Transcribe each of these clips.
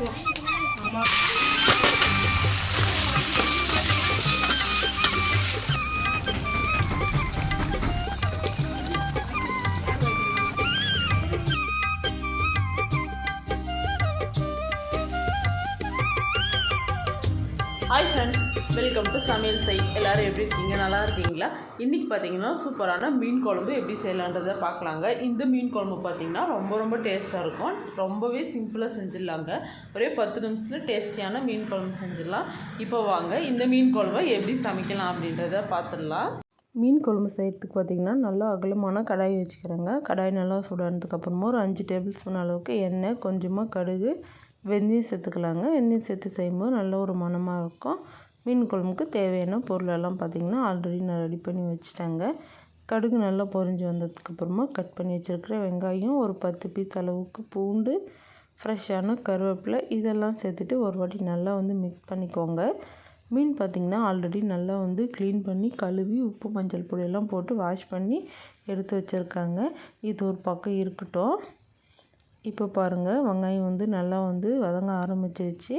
Hi friends, welcome to சமையல் செய். எல்லோரும் எப்படி இருக்கீங்க? நல்லா இருக்கீங்களா? இன்றைக்கி பார்த்தீங்கன்னா சூப்பரான மீன் குழம்பு எப்படி செய்யலான்றதை பார்க்கலாங்க. இந்த மீன் குழம்பு பார்த்திங்கன்னா ரொம்ப டேஸ்ட்டாக இருக்கும். ரொம்பவே சிம்பிளாக செஞ்சிடலாங்க. ஒரே 10 நிமிஷத்தில் டேஸ்டியான மீன் குழம்பு செஞ்சிடலாம். இப்போ வாங்க இந்த மீன் குழம்பை எப்படி சமைக்கலாம் அப்படின்றத பார்த்துடலாம். மீன் குழம்பு செய்கிறதுக்கு பார்த்திங்கன்னா நல்லா அகலமான கடாய் வச்சுக்கிறேங்க. கடாய் நல்லா சூடானதுக்கப்புறமா ஒரு 5 டேபிள் ஸ்பூன் அளவுக்கு எண்ணெய், கொஞ்சமாக கடுகு, வெந்தயம் சேர்த்துக்கலாங்க. வெந்தயம் சேர்த்து செய்யும்போது நல்ல ஒரு மணமாக இருக்கும். மீன் குழம்புக்கு தேவையான பொருளெல்லாம் பார்த்திங்கன்னா ஆல்ரெடி நான் ரெடி பண்ணி வச்சுட்டேங்க. கடுகு நல்லா பொரிஞ்சு வந்ததுக்கப்புறமா கட் பண்ணி வச்சுருக்கிற வெங்காயம், ஒரு 10 பீஸ் அளவுக்கு பூண்டு, ஃப்ரெஷ்ஷான கருவேப்பிலை இதெல்லாம் சேர்த்துட்டு ஒரு வாட்டி நல்லா மிக்ஸ் பண்ணிக்கோங்க. மீன் பார்த்திங்கன்னா ஆல்ரெடி நல்லா க்ளீன் பண்ணி கழுவி உப்பு மஞ்சள் பொடியெல்லாம் போட்டு வாஷ் பண்ணி எடுத்து வச்சுருக்காங்க. இது ஒரு பக்கம் இருக்கட்டும். இப்போ பாருங்கள், வெங்காயம் நல்லா வதங்க ஆரம்பிச்சிருச்சு.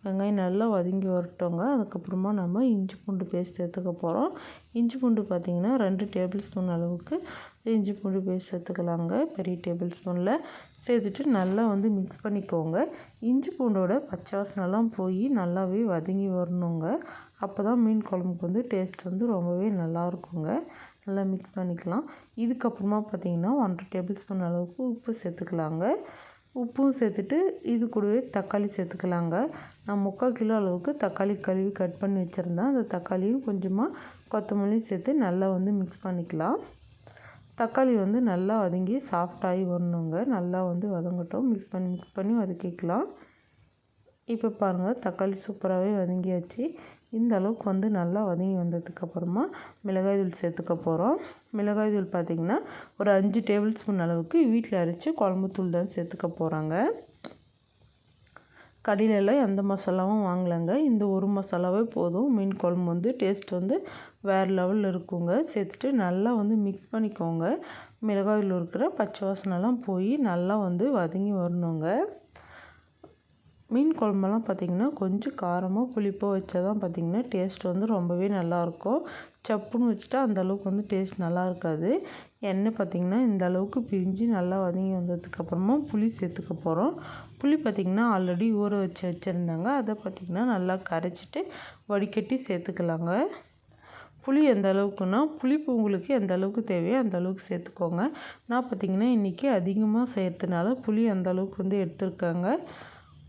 வெங்காயம் நல்லா வதங்கி வரட்டோங்க. அதுக்கப்புறமா நம்ம இஞ்சி பூண்டு பேஸ்ட் சேர்த்துக்க போகிறோம். இஞ்சி பூண்டு பார்த்திங்கன்னா 2 டேபிள் ஸ்பூன் அளவுக்கு இஞ்சி பூண்டு பேஸ்ட் சேர்த்துக்கலாங்க. பெரிய டேபிள் ஸ்பூனில் சேர்த்துட்டு நல்லா மிக்ஸ் பண்ணிக்கோங்க. இஞ்சி பூண்டோட பச்சை வாசனைலாம் போய் நல்லாவே வதங்கி வரணுங்க. அப்போ தான் மீன் குழம்புக்கு டேஸ்ட் ரொம்பவே நல்லாயிருக்குங்க. நல்லா மிக்ஸ் பண்ணிக்கலாம். இதுக்கப்புறமா பார்த்திங்கன்னா 1 டேபிள் ஸ்பூன் அளவுக்கு உப்பு சேர்த்துக்கலாங்க. உப்பும் சேர்த்துட்டு இது கூடவே தக்காளி சேர்த்துக்கலாங்க. நான் 3/4 கிலோ அளவுக்கு தக்காளி கழுவி கட் பண்ணி வச்சுருந்தேன். அந்த தக்காளியும் கொஞ்சமாக கொத்தமல்லியும் சேர்த்து நல்லா மிக்ஸ் பண்ணிக்கலாம். தக்காளி நல்லா வதங்கி சாஃப்டாகி வரணுங்க. நல்லா வதங்கட்டும். மிக்ஸ் பண்ணி வதக்கிக்கலாம். இப்போ பாருங்கள், தக்காளி சூப்பராகவே வதங்கியாச்சு. இந்த அளவுக்கு நல்லா வதங்கி வந்ததுக்கப்புறமா மிளகாய் தூள் சேர்த்துக்க போகிறோம். மிளகாய் தூள் பார்த்திங்கன்னா ஒரு 5 டேபிள் ஸ்பூன் அளவுக்கு வீட்டில் அரைச்சி குழம்பு தூள் தான் சேர்த்துக்க போகிறாங்க. கடையிலலாம் எந்த மசாலாவும் வாங்கலைங்க. இந்த ஒரு மசாலாவே போதும். மீன் குழம்பு டேஸ்ட் வேறு லெவலில் இருக்குங்க. சேர்த்துட்டு நல்லா மிக்ஸ் பண்ணிக்கோங்க. மிளகாய் தூள் இருக்கிற பச்சை வாசனைலாம் போய் நல்லா வதங்கி வரணுங்க. மீன் குழம்பெல்லாம் பார்த்திங்கன்னா கொஞ்சம் காரமாக புளிப்பாக வச்சா தான் பார்த்திங்கன்னா டேஸ்ட் ரொம்பவே நல்லாயிருக்கும். சப்புன்னு வச்சுட்டா அந்தளவுக்கு டேஸ்ட் நல்லா இருக்காது. எண்ணெய் பார்த்திங்கன்னா இந்த அளவுக்கு பிரிஞ்சு நல்லா வதங்கி வந்ததுக்கப்புறமா புளி சேர்த்துக்க போகிறோம். புளி பார்த்திங்கன்னா ஆல்ரெடி ஊற வச்சுருந்தாங்க. அதை பார்த்திங்கன்னா நல்லா கரைச்சிட்டு வடிகட்டி சேர்த்துக்கலாங்க. புளி எந்த அளவுக்குன்னா புளிப்பு உங்களுக்கு எந்த அளவுக்கு தேவையோ அந்த அளவுக்கு சேர்த்துக்கோங்க. நான் பார்த்திங்கன்னா இன்றைக்கி அதிகமாக செய்கிறதுனால புளி அந்த அளவுக்கு எடுத்துருக்காங்க.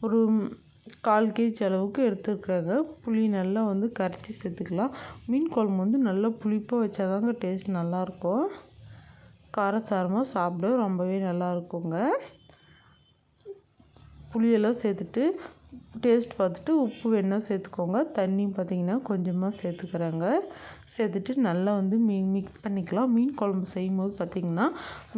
ஒரு 1/4 கேஜி அளவுக்கு எடுத்துருக்குறாங்க. புளி நல்லா கரைச்சி சேர்த்துக்கலாம். மீன் குழம்பு நல்லா புளிப்பாக வச்சாதாங்க டேஸ்ட் நல்லாயிருக்கும். காரசாரமாக சாப்பிட ரொம்பவே நல்லாயிருக்குங்க. புளியெல்லாம் சேர்த்துட்டு டேஸ்ட் பார்த்துட்டு உப்பு வேணால் சேர்த்துக்கோங்க. தண்ணி பார்த்திங்கன்னா கொஞ்சமாக சேர்த்துக்கிறேங்க. சேர்த்துட்டு நல்லா மிக்ஸ் பண்ணிக்கலாம். மீன் குழம்பு செய்யும்போது பார்த்திங்கன்னா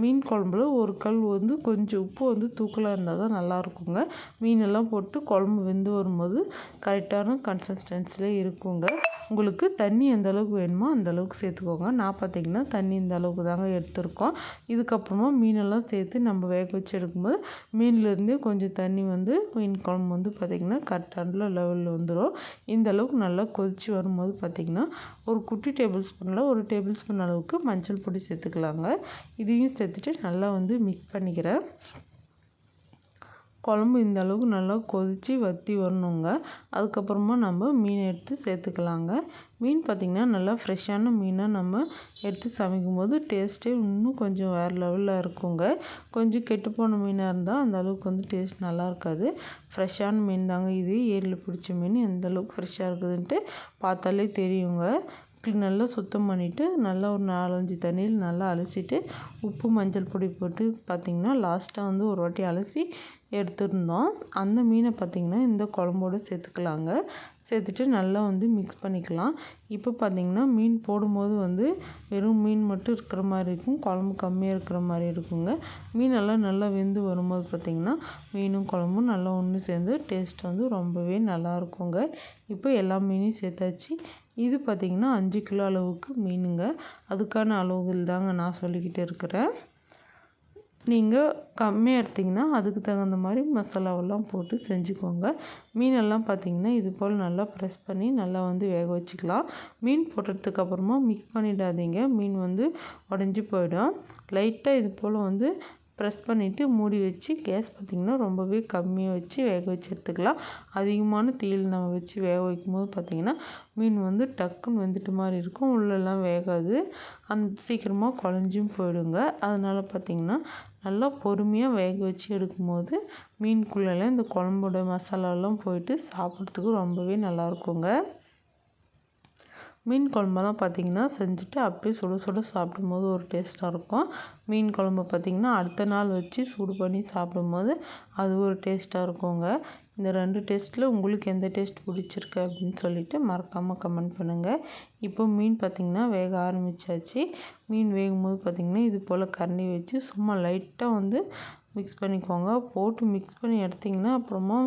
மீன் குழம்புல ஒரு கல் கொஞ்சம் உப்பு தூக்கலாக இருந்தால் தான் நல்லாயிருக்குங்க. மீனெல்லாம் போட்டு குழம்பு வெந்து வரும்போது கரெக்டான கன்சிஸ்டன்சியில் இருக்குங்க. உங்களுக்கு தண்ணி எந்த அளவுக்கு வேணுமோ அந்த அளவுக்கு சேர்த்துக்கோங்க. நான் பார்த்திங்கன்னா தண்ணி இந்த அளவுக்கு தாங்க எடுத்துருக்கோம். இதுக்கப்புறமா மீனெல்லாம் சேர்த்து நம்ம வேக வச்சு எடுக்கும்போது மீன்லேருந்தே கொஞ்சம் தண்ணி மீன் குழம்பு பார்த்திங்கன்னா கரெக்டான லெவலில் வந்துடும். இந்த அளவுக்கு நல்லா கொதித்து வரும்போது பார்த்திங்கன்னா ஒரு குட்டி டேபிள் ஸ்பூனில் 1 டேபிள் ஸ்பூன் அளவுக்கு மஞ்சள் பொடி சேர்த்துக்கலாங்க. இதையும் சேர்த்துட்டு நல்லா மிக்ஸ் பண்ணிக்கிறேன். குழம்பு இந்த அளவுக்கு நல்லா கொதித்து வற்றி வரணுங்க. அதுக்கப்புறமா நம்ம மீன் எடுத்து சேர்த்துக்கலாங்க. மீன் பார்த்திங்கன்னா நல்லா ஃப்ரெஷ்ஷான மீனாக நம்ம எடுத்து சமைக்கும்போது டேஸ்ட்டே இன்னும் கொஞ்சம் வேறு லெவலில் இருக்குங்க. கொஞ்சம் கெட்டுப்போன மீனாக இருந்தால் அந்த அளவுக்கு டேஸ்ட் நல்லா இருக்காது. ஃப்ரெஷ்ஷான மீன் தாங்க இது. ஏரியில் பிடிச்ச மீன் எந்த அளவுக்கு ஃப்ரெஷ்ஷாக இருக்குதுன்ட்டு பார்த்தாலே தெரியுங்க. நல்லா சுத்தம் பண்ணிவிட்டு நல்லா ஒரு 4-5 தண்ணியில் நல்லா அலசிட்டு உப்பு மஞ்சள் பொடி போட்டு பார்த்திங்கன்னா லாஸ்ட்டாக ஒரு வாட்டி அலசி எடுத்துருந்தோம். அந்த மீனை பார்த்திங்கன்னா இந்த குழம்போடு சேர்த்துக்கலாங்க. சேர்த்துட்டு நல்லா மிக்ஸ் பண்ணிக்கலாம். இப்போ பார்த்திங்கன்னா மீன் போடும்போது வெறும் மீன் மட்டும் இருக்கிற மாதிரி இருக்கும். குழம்பு கம்மியாக இருக்கிற மாதிரி இருக்குங்க. மீனெல்லாம் நல்லா வெந்து வரும்போது பார்த்திங்கன்னா மீனும் குழம்பும் நல்லா ஒன்று சேர்ந்து டேஸ்ட் ரொம்பவே நல்லாயிருக்குங்க. இப்போ எல்லா மீனையும் சேர்த்தாச்சு. இது பார்த்திங்கன்னா 5 கிலோ அளவுக்கு மீனுங்க. அதுக்கான அளவுகள் தாங்க நான் சொல்லிக்கிட்டு இருக்கிறேன். நீங்கள் கம்மியாக எடுத்திங்கன்னா அதுக்கு தகுந்த மாதிரி மசாலாவெல்லாம் போட்டு செஞ்சுக்கோங்க. மீனெல்லாம் பார்த்திங்கன்னா இது போல் நல்லா ப்ரெஸ் பண்ணி நல்லா வந்து வேக வச்சுக்கலாம். மீன் போட்டதுக்கப்புறமா மிக்ஸ் பண்ணிடாதீங்க, மீன் வந்து உடஞ்சி போயிடும். லைட்டாக இது போல் வந்து ப்ரெஸ் பண்ணிவிட்டு மூடி வச்சு கேஸ் பார்த்திங்கன்னா ரொம்பவே கம்மியாக வச்சு வேக வச்சு எடுத்துக்கலாம். அதிகமான தீயில் நம்ம வச்சு வேக வைக்கும்போது பார்த்திங்கன்னா மீன் வந்து டக்குன்னு வெந்துட்டு மாதிரி இருக்கும், உள்ளெல்லாம் வேகாது, சீக்கிரமாக குழஞ்சும் போயிடுங்க. அதனால் பார்த்திங்கன்னா நல்லா பொறுமையாக வேக வச்சு எடுக்கும்போது மீனுக்குள்ளெல்லாம் இந்த குழம்போட மசாலாலாம் போயிட்டு சாப்பிட்றதுக்கு ரொம்பவே நல்லாயிருக்குங்க. மீன் குழம்பெல்லாம் பார்த்திங்கன்னா செஞ்சுட்டு அப்படியே சுட சுட சாப்பிடும்போது ஒரு டேஸ்ட்டாக இருக்கும். மீன் குழம்பு பார்த்திங்கன்னா அடுத்த நாள் வச்சு சூடு பண்ணி சாப்பிடும்போது அது ஒரு டேஸ்ட்டாக இருக்குங்க. இந்த 2 டேஸ்ட்டில் உங்களுக்கு எந்த டேஸ்ட் பிடிச்சிருக்கு அப்படின்னு சொல்லிவிட்டு மறக்காமல் கமெண்ட் பண்ணுங்கள். இப்போ மீன் பார்த்திங்கன்னா வேக ஆரம்பித்தாச்சு. மீன் வேகும்போது பார்த்திங்கன்னா இது போல் கரண்டி வச்சு சும்மா லைட்டாக வந்து மிக்ஸ் பண்ணிக்கோங்க. போட்டு மிக்ஸ் பண்ணி எடுத்திங்கன்னா அப்புறமா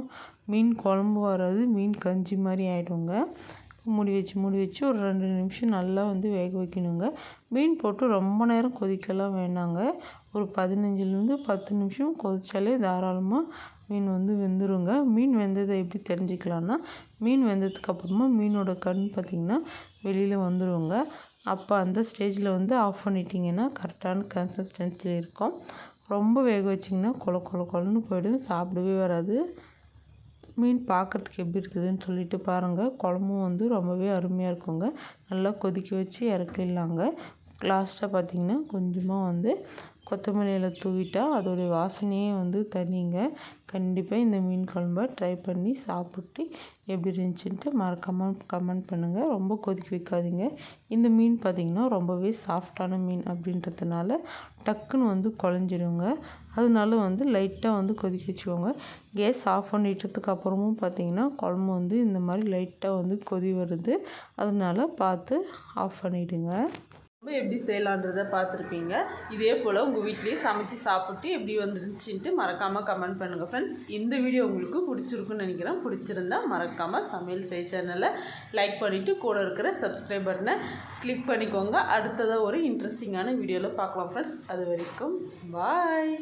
மீன் குழம்பு வராது, மீன் கஞ்சி மாதிரி ஆகிடுங்க. மூடி வச்சு ஒரு 2 நிமிஷம் நல்லா வந்து வேக வைக்கணுங்க. மீன் போட்டு ரொம்ப நேரம் கொதிக்கலாம் வேணாங்க. ஒரு 15லேருந்து 10 நிமிஷம் கொதித்தாலே தாராளமாக மீன் வந்து வெந்துருங்க. மீன் வெந்ததை எப்படி தெரிஞ்சுக்கலான்னா, மீன் வெந்ததுக்கப்புறமா மீனோட கண் பார்த்திங்கன்னா வெளியில் வந்துடுங்க. அப்போ அந்த ஸ்டேஜில் வந்து ஆஃப் பண்ணிட்டிங்கன்னா கரெக்டான கன்சிஸ்டன்சியில் இருக்கும். ரொம்ப வேக வச்சிங்கன்னா கொழன்னு போயிடும், சாப்பிடவே வராது. மீன் பார்க்குறதுக்கு எப்படி இருக்குதுன்னு சொல்லிட்டு பாருங்கள். குழம்பும் வந்து ரொம்பவே அருமையாக இருக்குங்க. நல்லா கொதிக்க வச்சு இறக்கிடலாங்க. லாஸ்ட்டாக பார்த்திங்கன்னா கொஞ்சமாக வந்து கொத்தமல்லி இலை தூவிட்டா அதோடைய வாசனையே வந்து தனிங்க. கண்டிப்பாக இந்த மீன் குழம்ப ட்ரை பண்ணி சாப்பிட்டு எப்படி இருந்துச்சுன்ட்டு மறக்காமல் கமெண்ட் பண்ணுங்கள். ரொம்ப கொதிக்க வைக்காதீங்க. இந்த மீன் பார்த்திங்கன்னா ரொம்பவே சாஃப்டான மீன் அப்படின்றதுனால டக்குன்னு வந்து குழஞ்சிடுங்க. அதனால வந்து லைட்டாக வந்து கொதிக்க வச்சுக்கோங்க. கேஸ் ஆஃப் பண்ணிட்டதுக்கு அப்புறமும் பார்த்திங்கன்னா குழம்பு வந்து இந்த மாதிரி லைட்டாக வந்து கொதி வருது, அதனால பார்த்து ஆஃப் பண்ணிவிடுங்க. எப்படி செய்யலான்றதை பார்த்துருப்பீங்க. இதே போல் உங்கள் வீட்லேயே சமைச்சு சாப்பிட்டு எப்படி வந்துருந்துச்சின்ட்டு மறக்காமல் கமெண்ட் பண்ணுங்கள் ஃப்ரெண்ட்ஸ். இந்த வீடியோ உங்களுக்கு பிடிச்சிருக்குன்னு நினைக்கிறேன். பிடிச்சிருந்தா மறக்காமல் சமையல் செய் சேனலை லைக் பண்ணிவிட்டு கூட இருக்கிற சப்ஸ்கிரைப் பட்டனை கிளிக் பண்ணிக்கோங்க. அடுத்ததாக ஒரு இன்ட்ரெஸ்டிங்கான வீடியோவில் பார்க்கலாம் ஃப்ரெண்ட்ஸ். அது வரைக்கும் பாய்.